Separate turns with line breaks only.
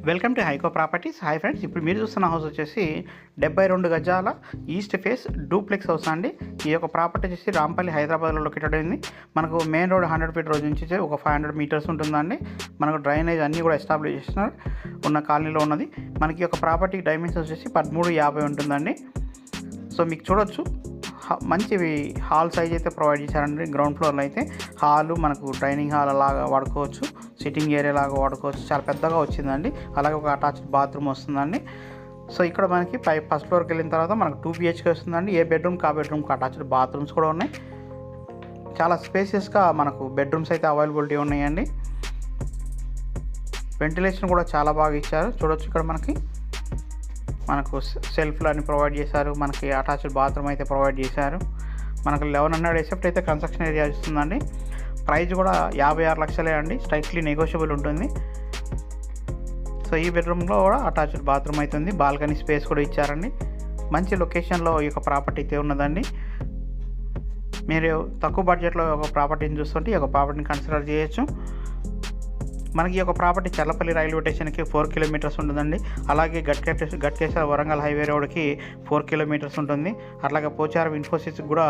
Welcome to Haiko properties. Hi friends, ఇప్పుడు మీరు చూస్తున్న హౌస్ వచ్చేసి 72 గజాల ఈస్ట్ ఫేస్ డూప్లెక్స్ హౌస్ అండి. ఈ యొక్క ప్రాపర్టీ వచ్చేసి రాంపల్లి, హైదరాబాద్లో లొకేటెడ్ అయింది. మనకు మెయిన్ రోడ్ 100 ఫీట్ రోడ్ నుంచి ఒక 500 మీటర్స్ ఉంటుందండి. మనకు డ్రైనేజ్ అన్నీ కూడా ఎస్టాబ్లిష్ చేసిన ఉన్న కాలనీలో ఉన్నది. మనకి ఒక ప్రాపర్టీ డైమెన్షన్స్ వచ్చేసి 1350 ఉంటుందండి. సో మీకు చూడొచ్చు, మంచి హాల్ సైజ్ అయితే ప్రొవైడ్ చేశారండి. గ్రౌండ్ ఫ్లోర్లో అయితే హాలు మనకు డైనింగ్ హాల్ లాగా వాడుకోవచ్చు, సిట్టింగ్ ఏరియా లాగా వాడుకోవచ్చు. చాలా పెద్దగా వచ్చిందండి. అలాగే ఒక అటాచ్డ్ బాత్రూమ్ వస్తుందండి. సో ఇక్కడ మనకి ఫస్ట్ ఫ్లోర్కి వెళ్ళిన తర్వాత మనకు 2 BHK వస్తుందండి. ఏ బెడ్రూమ్కి ఆ బెడ్రూమ్కి అటాచ్డ్ బాత్రూమ్స్ కూడా ఉన్నాయి. చాలా స్పేసియస్గా మనకు బెడ్రూమ్స్ అయితే అవైలబిలిటీ ఉన్నాయండి. వెంటిలేషన్ కూడా చాలా బాగా ఇచ్చారు. చూడొచ్చు, ఇక్కడ మనకు సెల్ఫ్లు అన్ని ప్రొవైడ్ చేశారు. మనకి అటాచ్డ్ బాత్రూమ్ అయితే ప్రొవైడ్ చేశారు. మనకు 1100 ఎసెప్ట్ అయితే కన్స్ట్రక్షన్ ఏరియా ఇస్తుందండి. ప్రైస్ కూడా 56 లక్షలే అండి. స్ట్రైట్లీ నెగోషియబుల్ ఉంటుంది. సో ఈ బెడ్రూమ్లో కూడా అటాచ్డ్ బాత్రూమ్ అవుతుంది. బాల్కనీ స్పేస్ కూడా ఇచ్చారండి. మంచి లొకేషన్లో ఈ యొక్క ప్రాపర్టీ అయితే ఉన్నదండి. మీరు తక్కువ బడ్జెట్లో ఒక ప్రాపర్టీని చూస్తుంటే ఈ యొక్క ప్రాపర్టీని కన్సిడర్ చేయొచ్చు. మనకి ఈ యొక్క ప్రాపర్టీ చర్లపల్లి రైల్వే స్టేషన్కి 4 కిలోమీటర్స్ ఉంటుందండి. అలాగే గట్కేసర్ వరంగల్ హైవే రోడ్కి 4 కిలోమీటర్స్ ఉంటుంది. అట్లాగే పోచారం ఇన్ఫోసిస్ కూడా